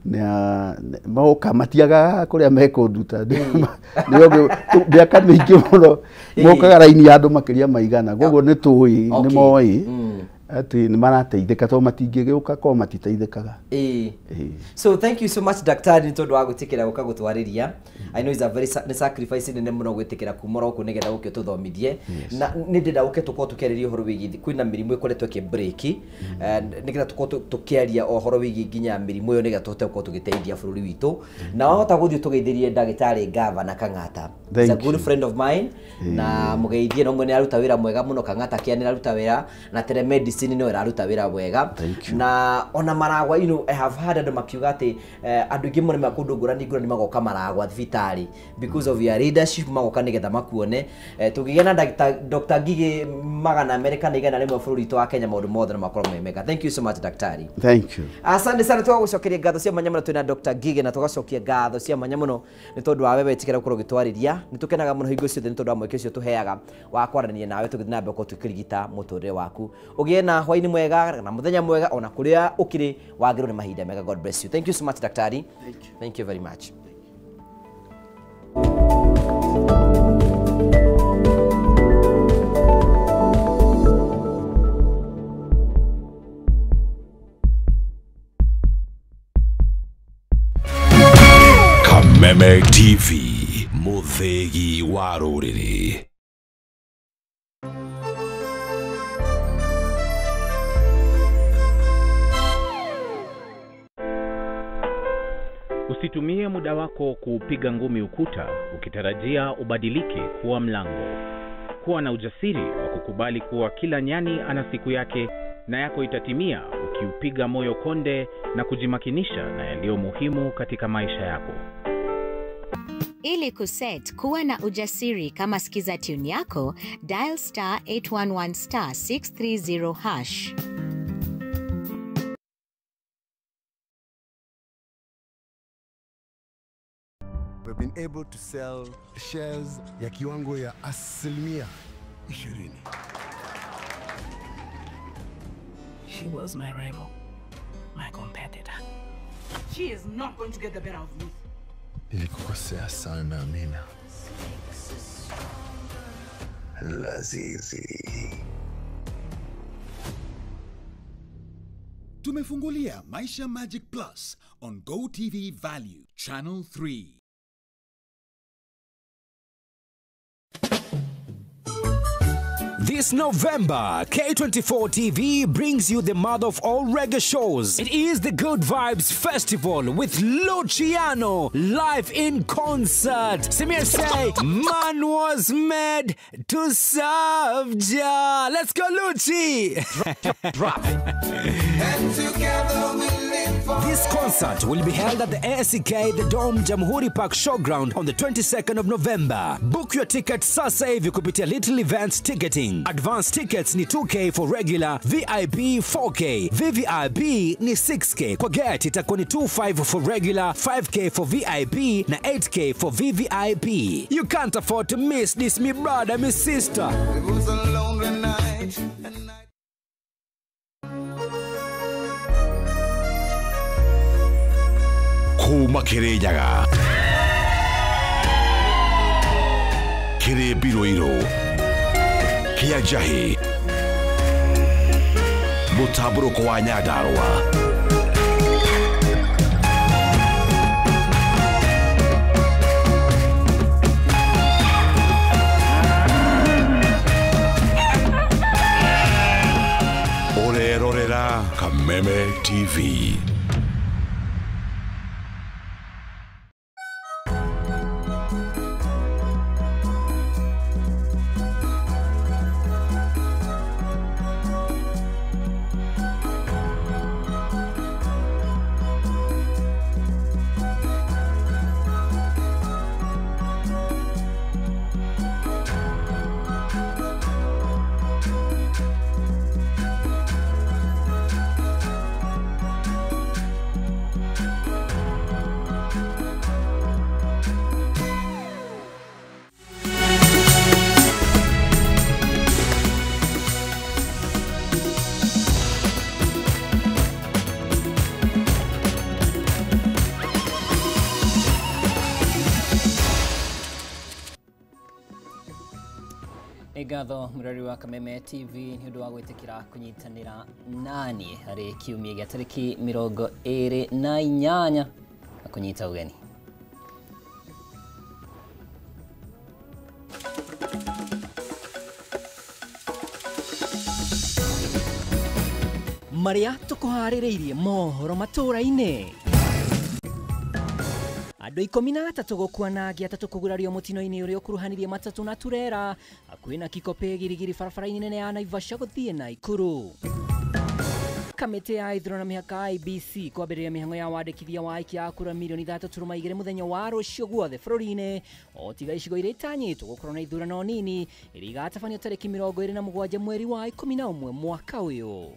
na moka matiaga kuria mekunduta nĩyo mĩaka mĩingĩ mũno mokaga raini ya andũ makĩria maigana koguo nĩ tũĩ nĩ moĩ ati nĩ marateithĩka to matingĩgĩũka ko matiteithĩkaga. So thank you so much daktari nĩ tondu wa gũtikĩra gũka gũtwarĩria. I know it's a very sacrifice nene mũno gwĩtĩkĩra kuma roko nĩgetha gũkĩ tũthomithie na nĩ ndĩnda gũkĩ tũkorwo tũkĩarĩria ũhoro wĩgiĩ kwĩna mĩrimũ ĩkoretwo ĩkĩbreak nĩgetha tũkorwo tũkĩaria ũhoro wĩgiĩ nginya mĩrimũ ĩyo nĩgetha tũhote gũkorwo tũgĩteithia bũrũri witũ na wahota gũthiĩ tũgeithĩrie ndagĩtarĩ Gavana Kang'ata. He's a good friend of mine na mũgeithie no mwene aruta wĩra mwega mũno. Kang'ata kĩanĩra aruta wĩra na telemedicine no ĩraruta wĩra wega na ona Maragwa you know I have heard andũ makiuga atĩ andũ aingĩ mũno makũndũ ngũrani magoka Maragwa thibitari because of your leadership magoka nĩgetha makuone tũgĩgĩa na Dr. Ngigĩ magana Amerika na igana rĩmwe bũrũri witũ wa Kenya maũndũ mothe makorwo memega. Thank you so much daktari. Thank you. Asante sana tũgũcokeria ngatho cia mwanya mũno twĩna Dr. Ngigĩ na tũgacokia ngatho cia mwanya mũno nĩ tondũ wa wewe tikira gũkorwo gĩtwarĩria nĩ tũkenaga mũno hingo ciothe nĩ tondũ wa mweke ũcio tũheaga wa kwaranĩria nawe tũgĩthiĩ na mbere gũkorwo tũkĩrigita mũtũrĩre waku ũgĩe na hwainĩ mwega na mũthenya mwega ona kũrĩa ũkĩrĩ wagĩrwo nĩ mahinda mega. God bless you. Thank you so much daktari. Thank you very much. Kameme TV, Muthegi wa Rũrĩrĩ. Usitumie muda wako kupiga ngumi ukuta ukitarajia ubadilike kuwa mlango. Kuwa na ujasiri wa kukubali kuwa kila nyani ana siku yake na yako itatimia ukiupiga moyo konde na kujimakinisha na yaliyo muhimu katika maisha yako. Ili kuset kuwa na ujasiri kama sikiza tune yako, dial *811*630#. We've been able to sell shares ya kiwango ya 20%. She was my rival, my competitor. She is not going to get the better of me. Nilikukosea sana, Amina. Lazizi. Tumefungulia Maisha Magic Plus on GoTV Value Channel 3. This November, K24 TV brings you the mother of all reggae shows. It is the Good Vibes Festival with Luciano live in concert. Samir say, man was made to serve Jah. Let's go, Luci! Drop. And together we live for this concert will be held at the ASK The Dome Jamhuri Park Showground on the 22nd of November. Book your ticket sasa hivi kupitia Little Events Ticketing. Advance tickets ni 2K for regular, VIP 4K, VVIP ni 6K. Kwa get itakuwa ni 25 for regular, 5K for VIP na 8K for VVIP. You can't afford to miss this, me brother, me sister. It was a lonely night. Kuma Kirinyaga, Kiri Biroiro, Kia Jahi, Mutaburuko wa Nyandarua. Orerorera Kameme TV. Igatho murari wa Kameme TV ni undu wa gwitikira kunyitanira nani hari kiumia gya tariki 28 na kunyita ugeni. Maria tukuharireirie mohoro matura-ini. Andũ 13 gũkuanagia atatũ kũgurario mũtino-inĩ ũrĩa ũkuruhanirie matatũ na turera hakuhĩ na Kikope girigiri barabara-inĩ nene ya Naivasha gũthiĩ Naikuru. Kamĩtĩ ya ithurano na mĩhaka IEBC kwambĩrĩria mĩhang'o ya wandĩkithia wa aikia a kura milioni 3.2 mũthenya wa rũciũ guothe bũrũri-inĩ, o tiga icigo iria itanyĩtwo gũkorwo na ithurano nini iria igatabanio tarĩki 27 mweri wa 11 mwaka ũyũ.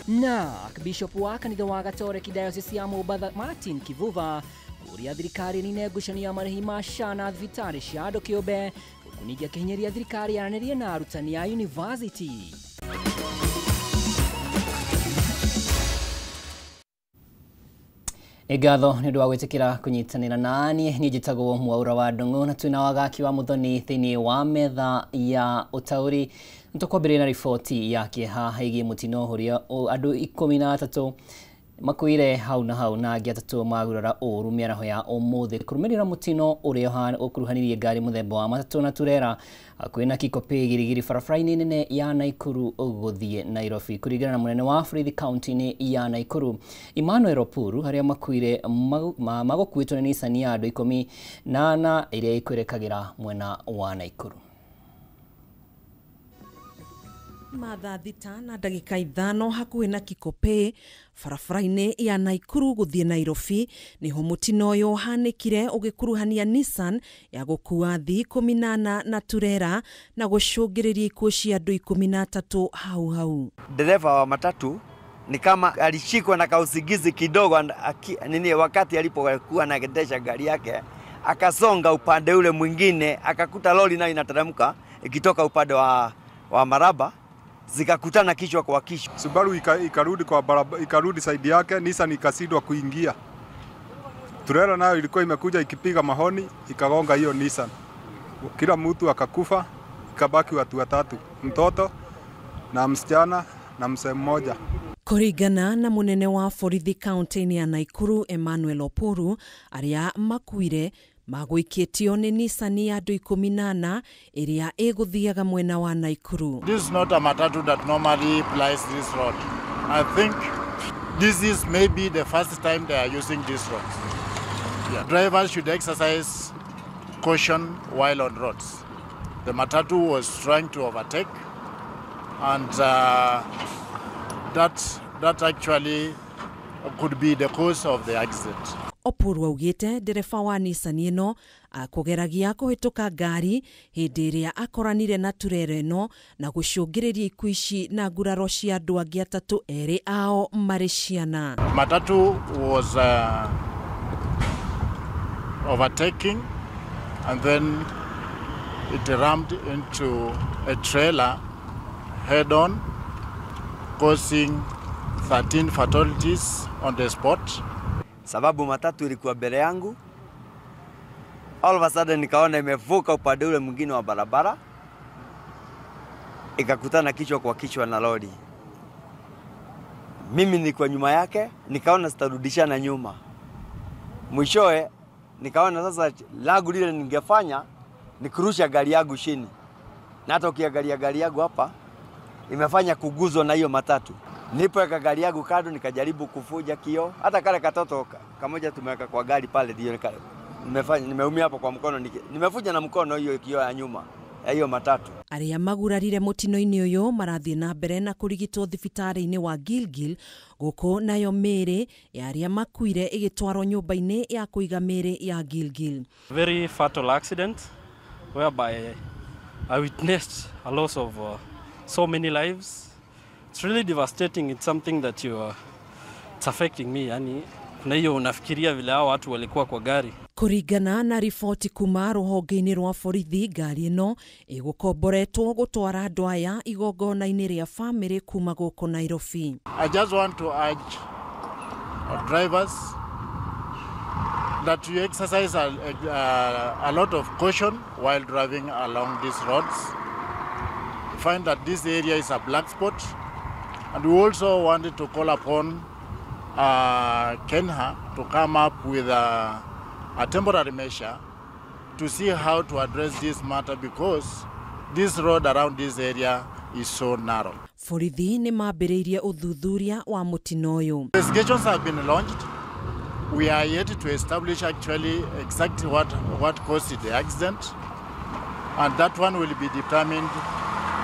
Na Bishop wa kanitha wa Gatoreki Diocese ya Mombatha Martin Kivuva kuria thirikari nĩ ngucanio marĩhi ma SHA na thibitarĩ cia andũ kĩũmbe gũkũningia kĩhinyaria thirikari yaranĩrie na arutani ya university. Igatho nĩ ũndũ wa gwĩtĩkĩra kũnyitanĩra nani. Niĩ njĩtagwo Mwaura wa Ndung'u na twĩna wagaki wa Muthoni thĩinĩ wa metha ya ũtaũri. Nĩtũkwambĩrĩria na riboti ya kĩeha ĩgiĩ mũtino ũrĩa andũ 13 makuire hau na hau na angĩ 3 magurara ũru mĩaraho ya ũmũthĩ kũrũmĩrĩra mũtino ũrĩa ũkuruhanirie ngari mũthemba wa matatũ na turera hakuhĩ na Kikope girigiri barabara-inĩ nene ya Naikuru gũthiĩ Nairobi. Kũringana na mũnene wa borithi kaunti-inĩ ya Naikuru Emmanuel Opuru, harĩa makuire magũkuĩtwo nĩ Nissan ya andũ 18 ĩrĩa ĩkwĩrĩkagĩra mwena wa Naikuru. Mathaa 6 na ndagĩka 5 hakuhĩ na Kikope barabara-inĩ ya Naikuru gũthiĩ Nairobi niho mũtino ũyũ hanĩkire ũgĩkuruhania Nissan ya gũkua athii 18 na turera na gũcũngĩrĩria ikuũ cia andũ 13 hau. Dereva wa matatu ni kama alishikwa na kausigizi kidogo wakati alipokuwa anaendesha gari yake, akasonga upande ule mwingine, akakuta lori nayo inateremka ikitoka upande wa Maraba, zikakutana kichwa kwa kichwa. Subaru ikarudi kwa barabara, ikarudi side yake, Nissan ikasidwa kuingia. Turera nayo ilikuwa imekuja ikipiga mahoni, ikagonga hiyo Nissan. Kila mtu akakufa, ikabaki watu 3, mtoto na msichana na mzee mmoja. Kũringana na mũnene wa borithi kaunti-inĩ ya Naikuru Emmanuel Opuru, arĩa makuire magũikĩtio nĩ Nissan ya andũ 18 ĩrĩa ĩgũthiaga mwena wa Naikuru. This is not a matatu that normally plies this road. I think this is maybe the first time they are using this road. Yeah. Drivers should exercise caution while on roads. The matatu was trying to overtake, and that actually could be the cause of the accident. Opuru augĩte ndereba wa Nissan ĩno akũgeragia kũhĩtũka ngari hĩndĩ ĩrĩa akoranire na turera ĩno na gũcũngĩrĩria ikuũ ici na nguraro cia andũ angĩ 3 erĩ ao marĩ ciana. Matatu was overtaking and then it rammed into a trailer head on, causing 13 fatalities on the spot. Sababu matatu ilikuwa mbele yangu, all of a sudden nikaona imevuka upande ule mwingine wa barabara, ikakutana kichwa kwa kichwa na lori. Mimi nilikuwa nyuma yake, nikaona sitarudishana nyuma. Mwishowe nikaona sasa lagu lile ningefanya ni kurusha gari yangu chini, na hata ukiangalia gari yangu hapa imefanya kuguzwa na hiyo matatu. Nilipoweka gari yangu kando, nikajaribu kufuja kioo, hata kale katoto kamoja tumeweka kwa gari pale, ndio nimeumia hapo kwa mkono, nimefuja na mkono hiyo kioo ya nyuma ya hiyo matatu. Arĩa magurarire mũtino-inĩ ũyũ marathiĩ na mbere na kũrigitwo thibitarĩ-inĩ wa Gilgil, gũkũ nayo mĩĩrĩ ya arĩa makuire ĩgĩtwarwo nyũmba-inĩ ya kũiga mĩĩrĩ ya Gilgil. Very fatal accident whereby I witnessed a loss of so many lives. It's really devastating. It's something that it's affecting me. Yani kuna hiyo unafikiria vile hao watu walikuwa kwa gari. Kũringana na riboti kuma rũhonge-inĩ rwa borithi, ngari ĩno ĩgũkomboretwo gũtwara andũ aya igongona-inĩ rĩa famĩlĩ kuma gũkũ Nairobi. I just want to urge drivers, that you exercise a lot of caution while driving along these roads. We find that this area is a black spot, and we also wanted to call upon Kenya to come up with a temporary measure to see how to address this matter, because this road around this area is so narrow. Borithi nĩ mambĩrĩirie ũthuthuria wa mũtino ũyũ. Investigations have been launched. We are yet to establish actually exactly what caused the accident, and that one will be determined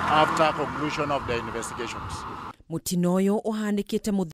after conclusion of the investigations. Mũtino ũyũ ũhanĩkĩte